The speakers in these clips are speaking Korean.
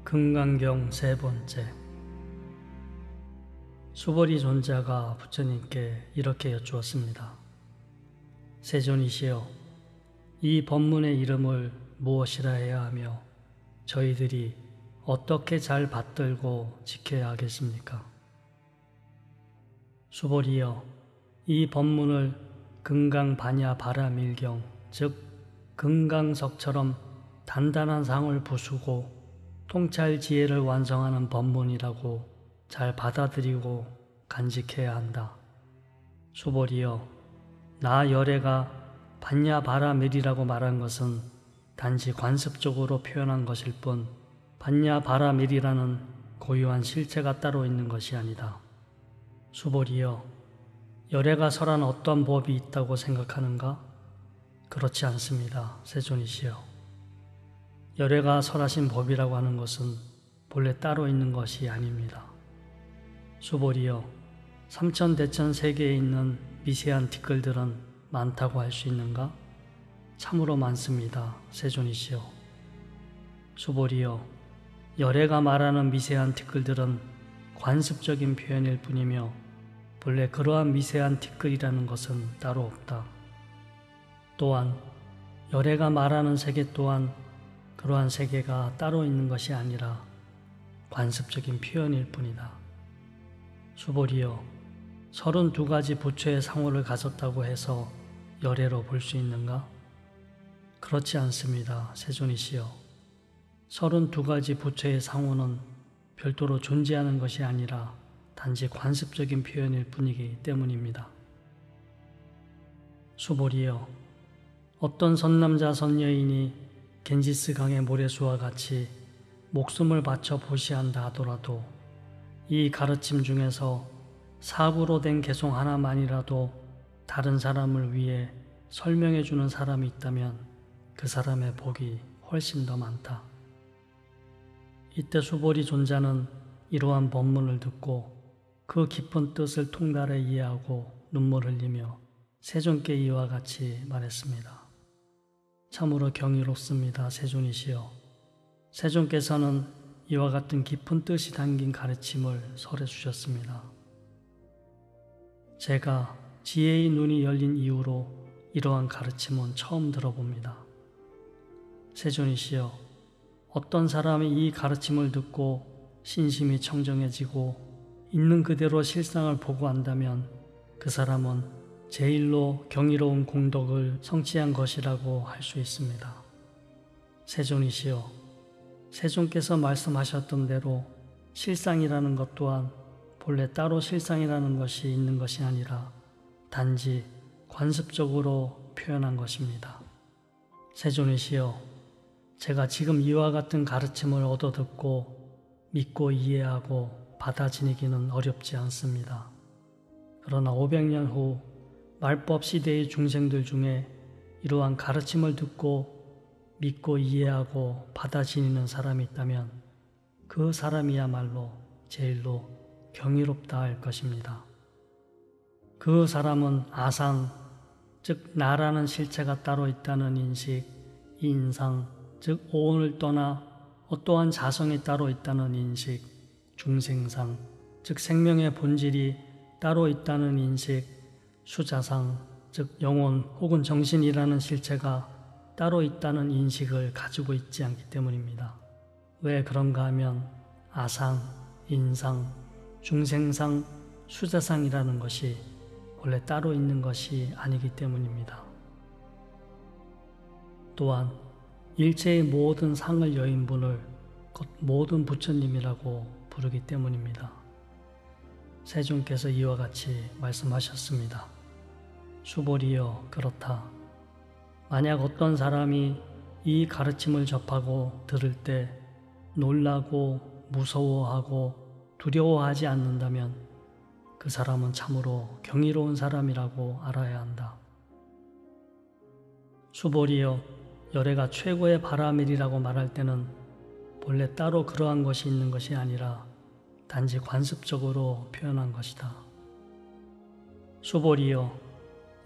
금강경 세 번째. 수보리 존자가 부처님께 이렇게 여쭈었습니다. 세존이시여, 이 법문의 이름을 무엇이라 해야 하며 저희들이 어떻게 잘 받들고 지켜야 하겠습니까? 수보리여, 이 법문을 금강반야바라밀경, 즉 금강석처럼 단단한 상을 부수고 통찰 지혜를 완성하는 법문이라고 잘 받아들이고 간직해야 한다. 수보리여, 나 열애가 반야바라밀이라고 말한 것은 단지 관습적으로 표현한 것일 뿐 반야바라밀이라는 고유한 실체가 따로 있는 것이 아니다. 수보리여, 열애가 설한 어떤 법이 있다고 생각하는가? 그렇지 않습니다. 세존이시여. 열애가 설하신 법이라고 하는 것은 본래 따로 있는 것이 아닙니다. 수보리여, 삼천대천 세계에 있는 미세한 티끌들은 많다고 할 수 있는가? 참으로 많습니다. 세존이시여. 수보리여, 열애가 말하는 미세한 티끌들은 관습적인 표현일 뿐이며 본래 그러한 미세한 티끌이라는 것은 따로 없다. 또한 열애가 말하는 세계 또한 그러한 세계가 따로 있는 것이 아니라 관습적인 표현일 뿐이다. 수보리여, 32가지 부처의 상호를 가졌다고 해서 열애로 볼 수 있는가? 그렇지 않습니다. 세존이시여. 32가지 부처의 상호는 별도로 존재하는 것이 아니라 단지 관습적인 표현일 뿐이기 때문입니다. 수보리여, 어떤 선남자 선여인이 겐지스 강의 모래수와 같이 목숨을 바쳐 보시한다 하더라도 이 가르침 중에서 사부로 된 개송 하나만이라도 다른 사람을 위해 설명해 주는 사람이 있다면 그 사람의 복이 훨씬 더 많다. 이때 수보리 존자는 이러한 법문을 듣고 그 깊은 뜻을 통달해 이해하고 눈물 흘리며 세존께 이와 같이 말했습니다. 참으로 경이롭습니다. 세존이시여. 세존께서는 이와 같은 깊은 뜻이 담긴 가르침을 설해 주셨습니다. 제가 지혜의 눈이 열린 이후로 이러한 가르침은 처음 들어봅니다. 세존이시여, 어떤 사람이 이 가르침을 듣고 신심이 청정해지고 있는 그대로 실상을 보고 한다면 그 사람은 제일로 경이로운 공덕을 성취한 것이라고 할 수 있습니다. 세존이시여, 세존께서 말씀하셨던 대로 실상이라는 것 또한 본래 따로 실상이라는 것이 있는 것이 아니라 단지 관습적으로 표현한 것입니다. 세존이시여, 제가 지금 이와 같은 가르침을 얻어듣고 믿고 이해하고 받아 지니기는 어렵지 않습니다. 그러나 500년 후 말법 시대의 중생들 중에 이러한 가르침을 듣고 믿고 이해하고 받아 지니는 사람이 있다면 그 사람이야말로 제일로 경이롭다 할 것입니다. 그 사람은 아상, 즉 나라는 실체가 따로 있다는 인식, 인상, 즉 오온을 떠나 어떠한 자성이 따로 있다는 인식, 중생상, 즉 생명의 본질이 따로 있다는 인식, 수자상, 즉 영혼 혹은 정신이라는 실체가 따로 있다는 인식을 가지고 있지 않기 때문입니다. 왜 그런가 하면 아상, 인상, 중생상, 수자상이라는 것이 원래 따로 있는 것이 아니기 때문입니다. 또한 일체의 모든 상을 여인 분을 곧 모든 부처님이라고 부르기 때문입니다. 세존께서 이와 같이 말씀하셨습니다. 수보리여, 그렇다. 만약 어떤 사람이 이 가르침을 접하고 들을 때 놀라고 무서워하고 두려워하지 않는다면 그 사람은 참으로 경이로운 사람이라고 알아야 한다. 수보리여, 열애가 최고의 바라밀이라고 말할 때는 본래 따로 그러한 것이 있는 것이 아니라 단지 관습적으로 표현한 것이다. 수보리여,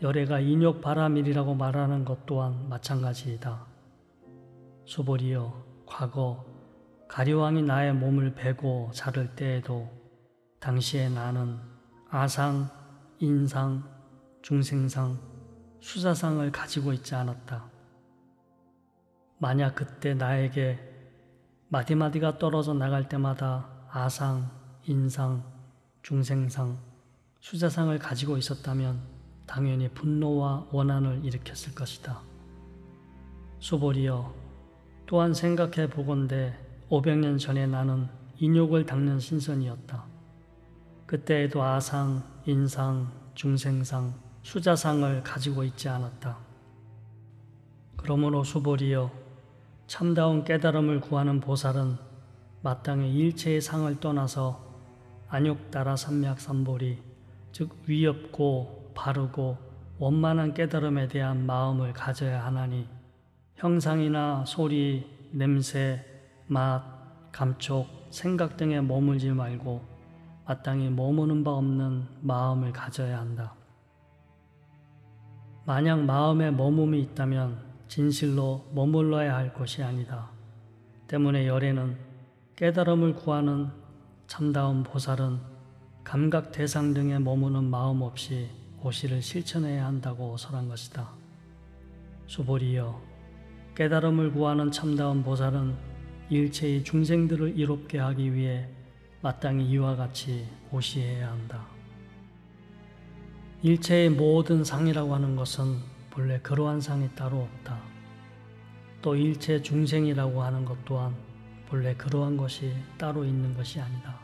열애가 인욕 바라밀이라고 말하는 것 또한 마찬가지이다. 수보리여, 과거 가리왕이 나의 몸을 베고 자를 때에도 당시에 나는 아상, 인상, 중생상, 수자상을 가지고 있지 않았다. 만약 그때 나에게 마디마디가 떨어져 나갈 때마다 아상, 인상, 중생상, 수자상을 가지고 있었다면 당연히 분노와 원한을 일으켰을 것이다. 수보리여, 또한 생각해 보건대 500년 전에 나는 인욕을 닦는 신선이었다. 그때에도 아상, 인상, 중생상, 수자상을 가지고 있지 않았다. 그러므로 수보리여, 참다운 깨달음을 구하는 보살은 마땅히 일체의 상을 떠나서 안욕따라 삼맥삼보리, 즉 위없고 바르고 원만한 깨달음에 대한 마음을 가져야 하나니 형상이나 소리, 냄새, 맛, 감촉, 생각 등에 머물지 말고 마땅히 머무는 바 없는 마음을 가져야 한다. 만약 마음에 머금이 있다면 진실로 머물러야 할 것이 아니다. 때문에 열애는 깨달음을 구하는 참다운 보살은 감각 대상 등에 머무는 마음 없이 오시를 실천해야 한다고 설한 것이다. 수보리여, 깨달음을 구하는 참다운 보살은 일체의 중생들을 이롭게 하기 위해 마땅히 이와 같이 오시해야 한다. 일체의 모든 상이라고 하는 것은 본래 그러한 상이 따로 없다. 또 일체 중생이라고 하는 것 또한 본래 그러한 것이 따로 있는 것이 아니다.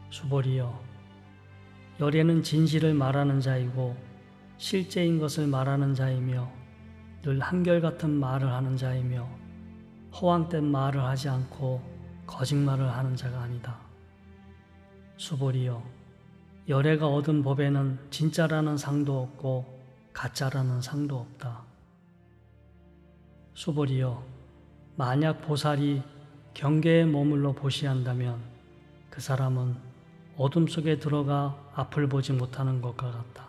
수보리여, 열애는 진실을 말하는 자이고 실제인 것을 말하는 자이며 늘 한결같은 말을 하는 자이며 허황된 말을 하지 않고 거짓말을 하는 자가 아니다. 수보리여, 열애가 얻은 법에는 진짜라는 상도 없고 가짜라는 상도 없다. 수보리여, 만약 보살이 경계에 머물러 보시한다면 그 사람은 어둠 속에 들어가 앞을 보지 못하는 것과 같다.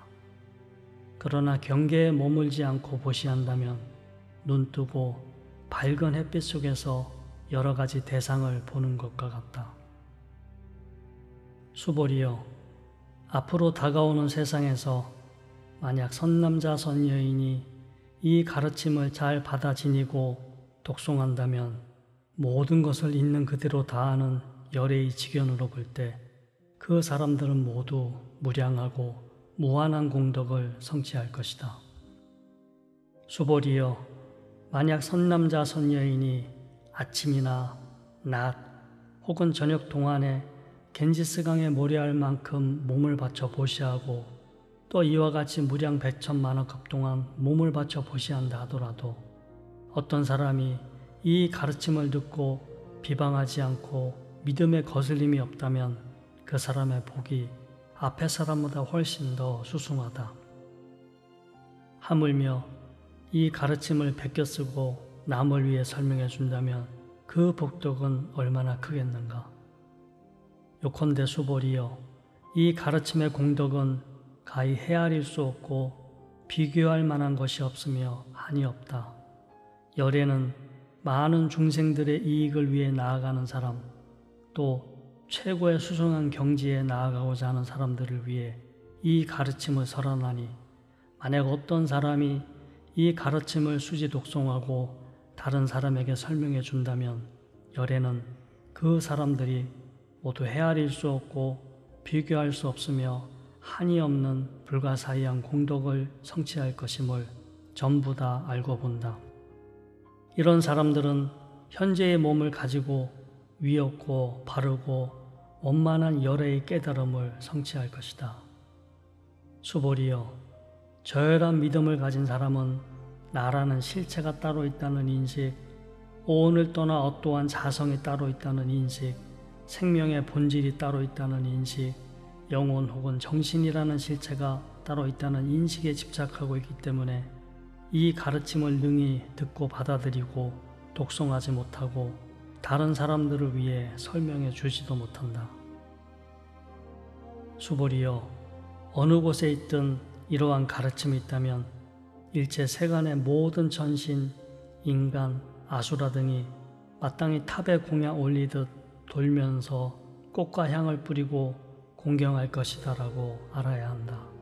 그러나 경계에 머물지 않고 보시한다면 눈 뜨고 밝은 햇빛 속에서 여러 가지 대상을 보는 것과 같다. 수보리여, 앞으로 다가오는 세상에서 만약 선남자 선여인이 이 가르침을 잘 받아 지니고 독송한다면 모든 것을 있는 그대로 다하는 열애의 직연으로 볼 때 그 사람들은 모두 무량하고 무한한 공덕을 성취할 것이다. 수보리여, 만약 선남자 선여인이 아침이나 낮 혹은 저녁 동안에 겐지스강에 모래할 만큼 몸을 바쳐 보시하고 또 이와 같이 무량 백천만억급 동안 몸을 바쳐 보시한다 하더라도 어떤 사람이 이 가르침을 듣고 비방하지 않고 믿음에 거슬림이 없다면 그 사람의 복이 앞의 사람보다 훨씬 더 수승하다. 하물며 이 가르침을 베껴 쓰고 남을 위해 설명해 준다면 그 복덕은 얼마나 크겠는가. 요컨대 수보리여, 이 가르침의 공덕은 가히 헤아릴 수 없고 비교할 만한 것이 없으며 한이 없다. 열애는 많은 중생들의 이익을 위해 나아가는 사람, 또 최고의 수승한 경지에 나아가고자 하는 사람들을 위해 이 가르침을 설하나니 만약 어떤 사람이 이 가르침을 수지 독송하고 다른 사람에게 설명해 준다면 열애는 그 사람들이 모두 헤아릴 수 없고 비교할 수 없으며 한이 없는 불가사의한 공덕을 성취할 것임을 전부 다 알고 본다. 이런 사람들은 현재의 몸을 가지고 위없고 바르고 원만한 열애의 깨달음을 성취할 것이다. 수보리여, 저열한 믿음을 가진 사람은 나라는 실체가 따로 있다는 인식, 오온을 떠나 어떠한 자성이 따로 있다는 인식, 생명의 본질이 따로 있다는 인식, 영혼 혹은 정신이라는 실체가 따로 있다는 인식에 집착하고 있기 때문에 이 가르침을 능히 듣고 받아들이고 독송하지 못하고 다른 사람들을 위해 설명해 주지도 못한다. 수보리여, 어느 곳에 있든 이러한 가르침이 있다면 일체 세간의 모든 천신, 인간, 아수라 등이 마땅히 탑에 공야 올리듯 돌면서 꽃과 향을 뿌리고 공경할 것이다라고 알아야 한다.